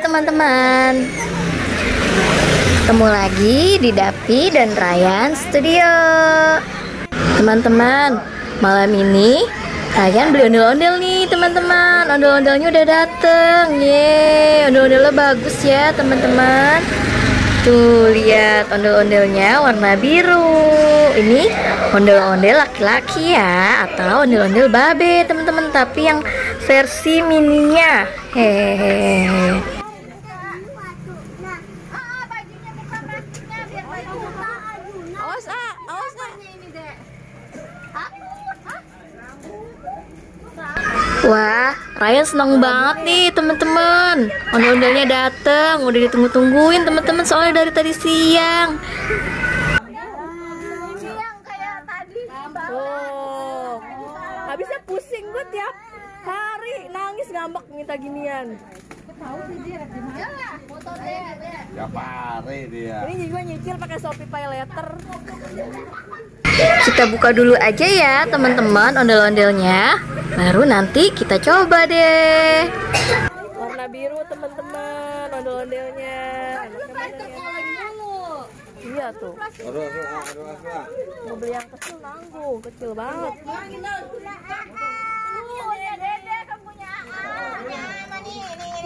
teman-teman, ketemu lagi di Dapi dan Ryan Studio. Teman-teman, malam ini Ryan beli ondel-ondel nih teman-teman. Ondel-ondelnya udah dateng. Yeay, ondel-ondelnya bagus ya teman-teman. Tuh lihat ondel-ondelnya warna biru. Ini ondel-ondel laki-laki ya, atau ondel-ondel babe teman-teman, tapi yang versi mininya. Hehehe. Wah, Ryan senang banget nih teman-teman. Ondel-ondelnya datang, udah ditunggu-tungguin teman-teman, soalnya dari tadi siang. Oh, habisnya pusing gue tiap hari nangis ngambek minta ginian. Ya pare dia. Ini juga nyicil pakai Shopee Pay Later. Kita buka dulu aja ya teman-teman ondel-ondelnya, baru nanti kita coba deh. Warna biru teman-teman ondel-ondelnya. Iya tuh. Aduh. Mau beli yang kecil nanggung, kecil banget.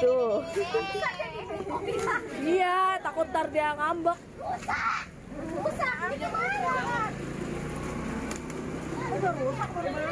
Tuh. Iya, takut ntar dia ngambek.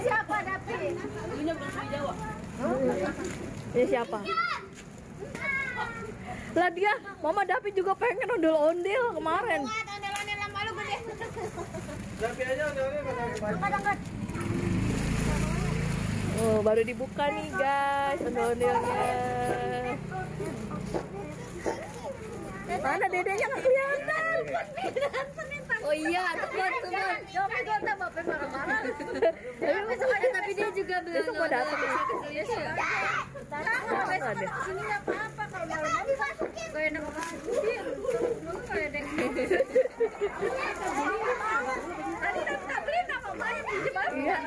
Siapa Dapi? Ini siapa? Lah dia, Mama Dapi juga pengen ondel-ondel kemarin. Ondel-ondel lama lu gede. Oh, baru dibuka nih guys ondel-ondelnya. Mana dedenya nggak kelihatan? Oh iya, teman. Tapi gue tak bapak marah-marah. Tapi dia juga belum. Besok mau datang. Kecil-kecilnya sih. Besok ada sini nggak apa-apa kalau malam-malam gue enak kasih. Lu nggak ada yang. Tadi tak beli nama banyak pinjam. Iya.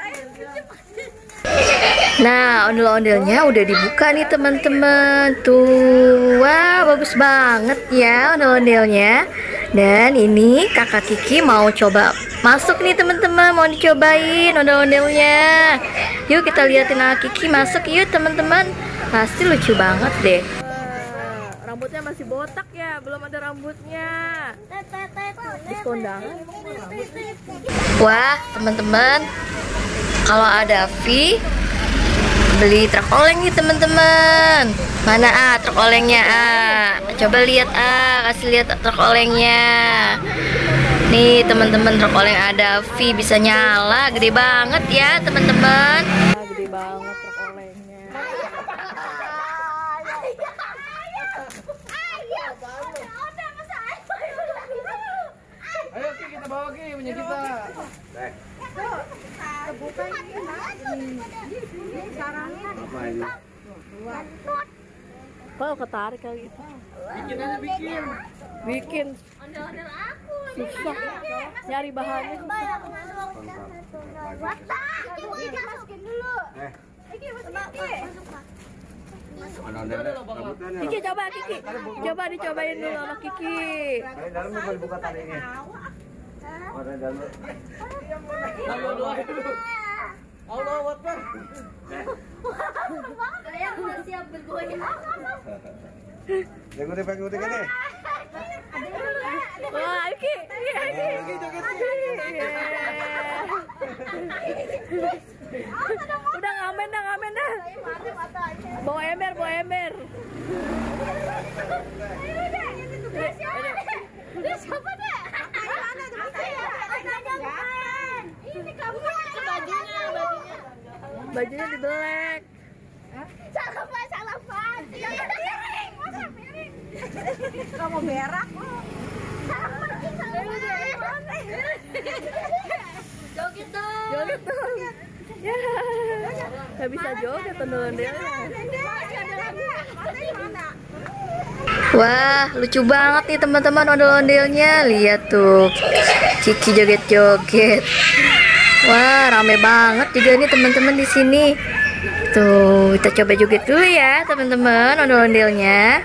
Nah, ondel-ondelnya udah dibuka nih teman-teman. Tuh, wah bagus banget ya ondel-ondelnya. Dan ini kakak Kiki mau coba masuk nih teman-teman, mau dicobain ondel-ondelnya. Yuk kita liatin kakak Kiki masuk yuk teman-teman. Pasti lucu banget deh. Rambutnya masih botak ya, belum ada rambutnya. Terus kondangan. Wah teman-teman, kalau ada fee beli truk oleng nih teman-teman. Mana truk olengnya coba lihat kasih lihat truk olengnya. Nih teman-teman, truk oleng ada fee bisa nyala, gede banget ya teman-teman. Gede banget truk olengnya. Ayo Ki, kita bawa Ki punya kita. Apa ini? Kok ketarik kali itu? Bikin aja bikin. Bikin Ondel-ondel aku. susah. Nyari bahannya susah. Masukin dulu. Iki masukin. Ondel-ondel rambutnya. Kiki coba Kiki. Coba dicobain dulu sama Kiki. Dari dalam boleh buka talinya. Oh, dari dalam. Allah Akbar. Kayak udah siap bergoyang. Yang udah pakai udah kan? Wah, Kiki. Udah ngamen dah. Bawa ember. Ini siapa deh? Ini kamu bajunya. Bajunya dibelek. Salah Pak. Piring. Masa piring? Kamu berak lu. Joget dong. Ya. Gak bisa joget ondel-ondelnya. Wah lucu banget nih teman-teman ondel-ondelnya. Lihat tuh Kiki joget-joget. Wah rame banget juga nih teman-teman di sini. Tuh kita coba joget dulu ya teman-teman ondel-ondelnya.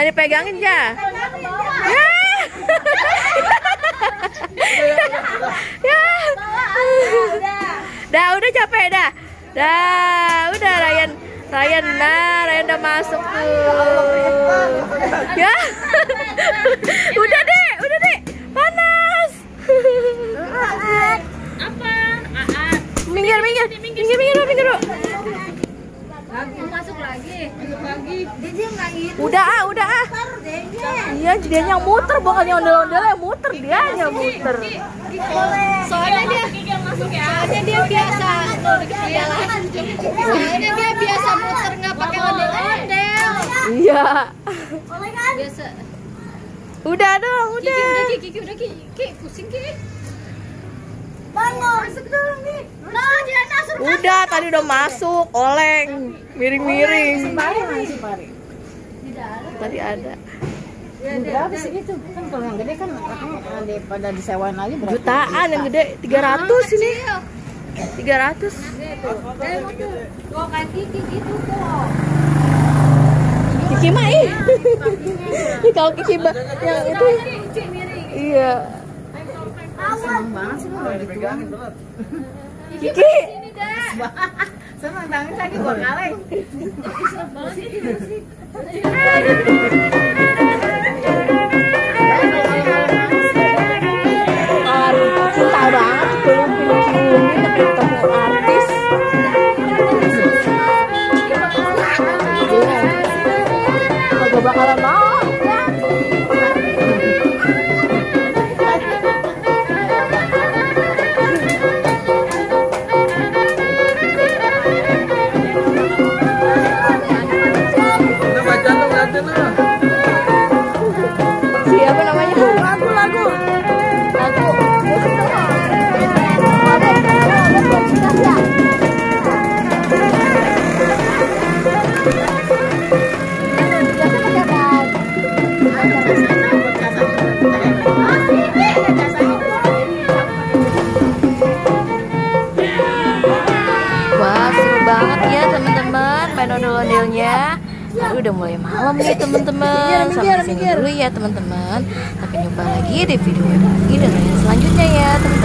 Jangan dipegangin ya. Ya. Ya. Dah, udah capek dah. Dah, udah Ryan udah masuk tuh. Ya. Udah deh. Panas. Apa? Minggir dulu. Lagi masuk lagi. Udah ah. Iya, dia yang muter, bukan yang ondel-ondel yang muter, dia yang muter. Soalnya dia biasa muter nggak pakai ondel-ondel. Iya. Biasa. Udah dong, udah. Kiki udah Kiki pusing Kiki. Masuk dong nih. Nah, dia masuk. Udah, tadi udah masuk, oleng, miring-miring. Tadi ada. Berapa sih gitu? Kan kalau yang gede kan ada pada disewain lagi berapa? Jutaan yang gede, 300 ini. 300. Kok kayak Kiki gitu kok. Kiki mah kalau Kiki yang itu. Iya. Seneng banget sih kalau digituan. Kiki. Seneng banget lagi gua kaleng. Cinta banget film-film ini ketemu artis. Gak bakalan mau ya. Siapa namanya? Lagu. Wah, seru banget ya teman-teman main ondel-ondelnya. Tapi udah mulai malam nih teman-teman. Sampai sini dulu ya teman-teman. Sampai jumpa lagi di video yang selanjutnya ya teman-teman.